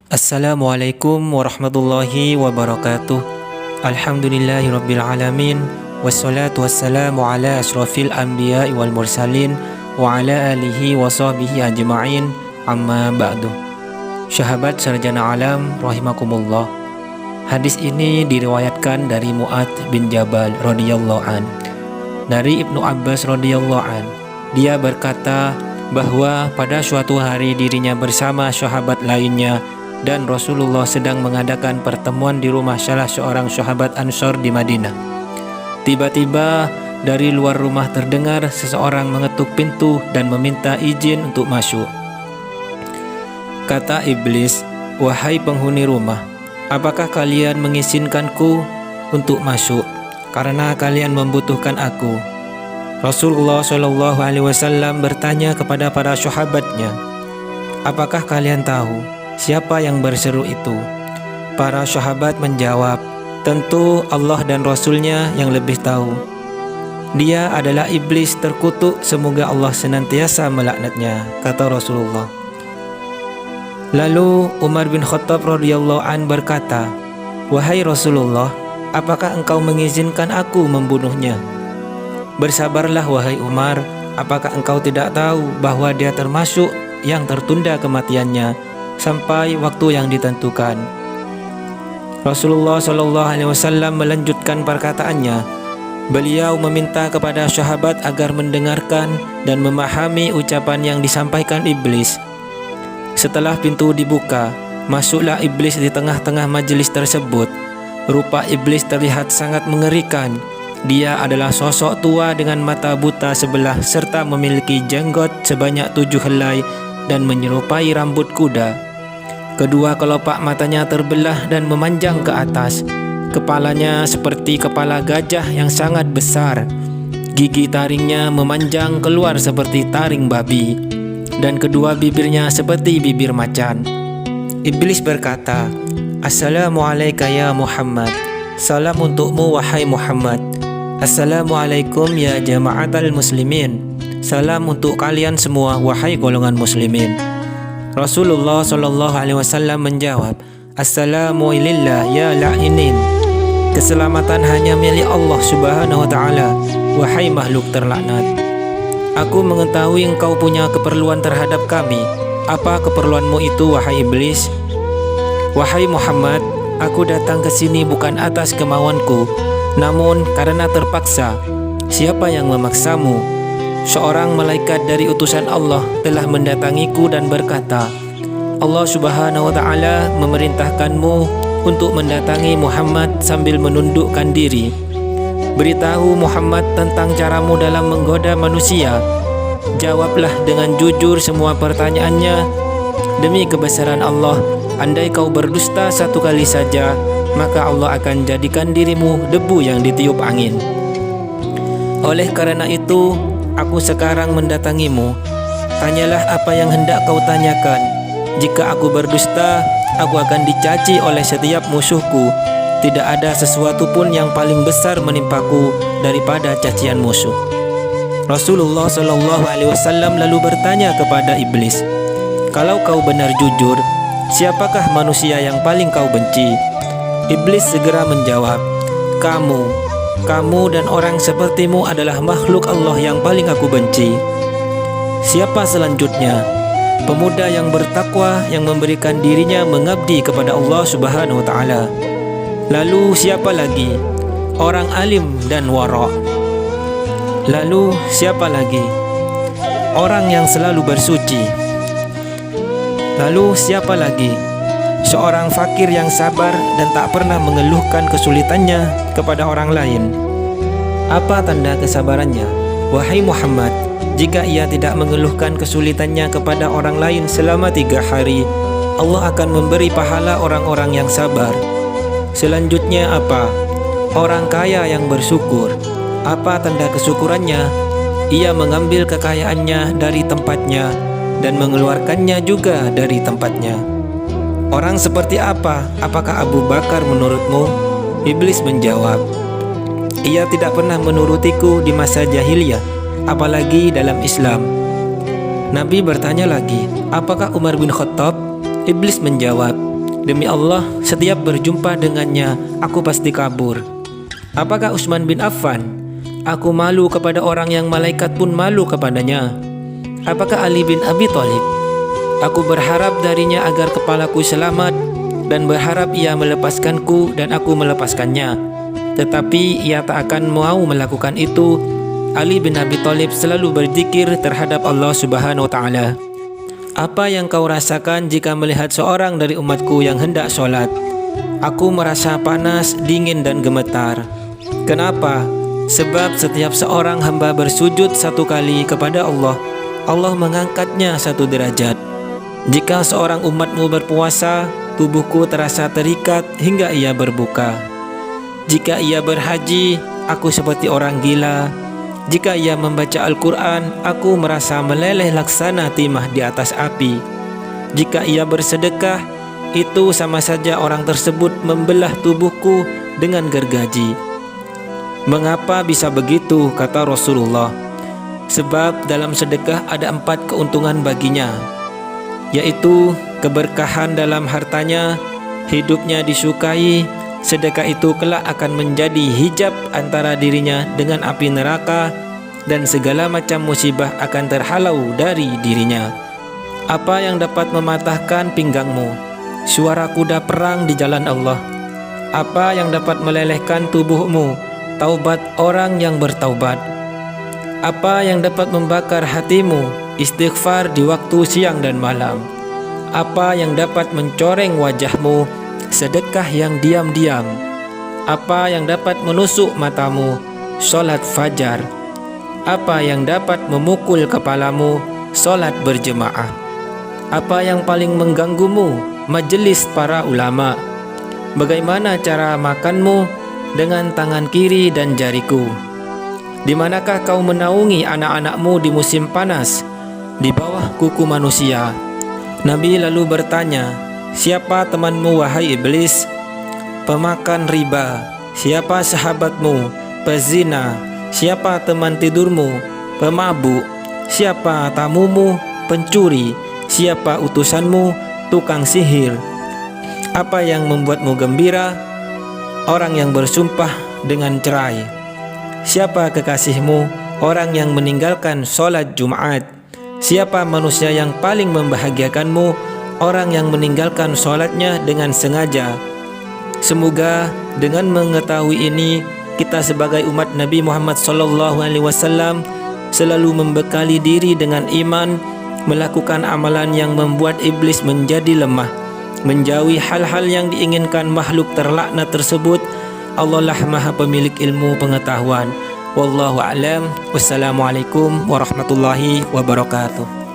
Assalamualaikum warahmatullahi wabarakatuh. Alhamdulillahirabbil alamin. Wassalatu wassalamu ala asyrafil anbiya'i wal mursalin wa ala alihi wa sahbihi ajma'in. Amma ba'du. Sahabat sarjana alam rahimakumullah. Hadis ini diriwayatkan dari Mu'adz bin Jabal radhiyallahu an. Dari Ibnu Abbas radhiyallahu an, dia berkata bahwa pada suatu hari dirinya bersama sahabat lainnya dan Rasulullah sedang mengadakan pertemuan di rumah salah seorang sahabat Ansor di Madinah. Tiba-tiba dari luar rumah terdengar seseorang mengetuk pintu dan meminta izin untuk masuk. Kata iblis, "Wahai penghuni rumah, apakah kalian mengizinkanku untuk masuk karena kalian membutuhkan aku?" Rasulullah SAW bertanya kepada para sahabatnya, "Apakah kalian tahu siapa yang berseru itu?" Para sahabat menjawab, "Tentu Allah dan Rasulnya yang lebih tahu." "Dia adalah iblis terkutuk, semoga Allah senantiasa melaknatnya," kata Rasulullah. Lalu Umar bin Khattab radhiyallahu an berkata, "Wahai Rasulullah, apakah engkau mengizinkan aku membunuhnya?" "Bersabarlah wahai Umar, apakah engkau tidak tahu bahwa dia termasuk yang tertunda kematiannya sampai waktu yang ditentukan?" Rasulullah SAW melanjutkan perkataannya. Beliau meminta kepada sahabat agar mendengarkan dan memahami ucapan yang disampaikan iblis. Setelah pintu dibuka, masuklah iblis di tengah-tengah majelis tersebut. Rupa iblis terlihat sangat mengerikan. Dia adalah sosok tua dengan mata buta sebelah serta memiliki jenggot sebanyak 7 helai dan menyerupai rambut kuda. Kedua kelopak matanya terbelah dan memanjang ke atas. Kepalanya seperti kepala gajah yang sangat besar. Gigi taringnya memanjang keluar seperti taring babi, dan kedua bibirnya seperti bibir macan. Iblis berkata, "Assalamualaikum ya Muhammad." "Salam untukmu wahai Muhammad." "Assalamualaikum ya jama'atal muslimin." "Salam untuk kalian semua wahai golongan muslimin." Rasulullah SAW menjawab, "Assalamu lillah ya la'inin." "Keselamatan hanya milik Allah Subhanahu wa ta'ala, wahai makhluk terlaknat. Aku mengetahui engkau punya keperluan terhadap kami. Apa keperluanmu itu wahai iblis?" "Wahai Muhammad, aku datang ke sini bukan atas kemauanku, namun karena terpaksa." "Siapa yang memaksamu?" "Seorang malaikat dari utusan Allah telah mendatangiku dan berkata, Allah Subhanahu wa ta'ala memerintahkanmu untuk mendatangi Muhammad sambil menundukkan diri. Beritahu Muhammad tentang caramu dalam menggoda manusia. Jawablah dengan jujur semua pertanyaannya. Demi kebesaran Allah, andai kau berdusta satu kali saja, maka Allah akan jadikan dirimu debu yang ditiup angin. Oleh karena itu, aku sekarang mendatangimu. Tanyalah apa yang hendak kau tanyakan. Jika aku berdusta, aku akan dicaci oleh setiap musuhku. Tidak ada sesuatu pun yang paling besar menimpaku daripada cacian musuh." Rasulullah SAW lalu bertanya kepada iblis, "Kalau kau benar jujur, siapakah manusia yang paling kau benci?" Iblis segera menjawab, Kamu dan orang sepertimu adalah makhluk Allah yang paling aku benci." "Siapa selanjutnya?" "Pemuda yang bertakwa yang memberikan dirinya mengabdi kepada Allah Subhanahu wa ta'ala." "Lalu siapa lagi?" "Orang alim dan wara'." "Lalu siapa lagi?" "Orang yang selalu bersuci." "Lalu siapa lagi?" "Seorang fakir yang sabar dan tak pernah mengeluhkan kesulitannya kepada orang lain." "Apa tanda kesabarannya, wahai Muhammad?" "Jika ia tidak mengeluhkan kesulitannya kepada orang lain selama 3 hari, Allah akan memberi pahala orang-orang yang sabar." "Selanjutnya apa?" "Orang kaya yang bersyukur." "Apa tanda kesyukurannya?" "Ia mengambil kekayaannya dari tempatnya dan mengeluarkannya juga dari tempatnya." "Orang seperti apa? Apakah Abu Bakar menurutmu?" Iblis menjawab, "Ia tidak pernah menurutiku di masa jahiliyah, apalagi dalam Islam." Nabi bertanya lagi, "Apakah Umar bin Khattab?" Iblis menjawab, Demi Allah, setiap berjumpa dengannya, aku pasti kabur. Apakah Utsman bin Affan? Aku malu kepada orang yang malaikat pun malu kepadanya. Apakah Ali bin Abi Thalib? Aku berharap darinya agar kepalaku selamat dan berharap ia melepaskanku dan aku melepaskannya. Tetapi ia tak akan mau melakukan itu. Ali bin Abi Thalib selalu berzikir terhadap Allah Subhanahu wa Ta'ala. Apa yang kau rasakan jika melihat seorang dari umatku yang hendak sholat? Aku merasa panas, dingin dan gemetar. Kenapa? Sebab setiap seorang hamba bersujud satu kali kepada Allah, Allah mengangkatnya satu derajat. Jika seorang umatmu berpuasa, tubuhku terasa terikat hingga ia berbuka. Jika ia berhaji, aku seperti orang gila. Jika ia membaca Al-Quran, aku merasa meleleh laksana timah di atas api. Jika ia bersedekah, itu sama saja orang tersebut membelah tubuhku dengan gergaji. Mengapa bisa begitu, kata Rasulullah? Sebab dalam sedekah ada 4 keuntungan baginya, yaitu keberkahan dalam hartanya, hidupnya disukai. Sedekah itu kelak akan menjadi hijab antara dirinya dengan api neraka, dan segala macam musibah akan terhalau dari dirinya. Apa yang dapat mematahkan pinggangmu? Suara kuda perang di jalan Allah. Apa yang dapat melelehkan tubuhmu? Taubat orang yang bertaubat. Apa yang dapat membakar hatimu? Istighfar di waktu siang dan malam. Apa yang dapat mencoreng wajahmu? Sedekah yang diam-diam. Apa yang dapat menusuk matamu? Sholat fajar. Apa yang dapat memukul kepalamu? Sholat berjemaah. Apa yang paling mengganggumu? Majelis para ulama. Bagaimana cara makanmu? Dengan tangan kiri dan jariku. Di manakah kau menaungi anak-anakmu di musim panas? Di bawah kuku manusia. Nabi lalu bertanya, siapa temanmu wahai iblis? Pemakan riba. Siapa sahabatmu? Pezina. Siapa teman tidurmu? Pemabuk. Siapa tamumu? Pencuri. Siapa utusanmu? Tukang sihir. Apa yang membuatmu gembira? Orang yang bersumpah dengan cerai. Siapa kekasihmu? Orang yang meninggalkan sholat Jumat. Siapa manusia yang paling membahagiakanmu? Orang yang meninggalkan sholatnya dengan sengaja. Semoga dengan mengetahui ini, kita sebagai umat Nabi Muhammad SAW selalu membekali diri dengan iman, melakukan amalan yang membuat iblis menjadi lemah, menjauhi hal-hal yang diinginkan makhluk terlaknat tersebut. Allah lah Maha Pemilik ilmu pengetahuan. Wallahu a'lam. Wassalamualaikum warahmatullahi wabarakatuh.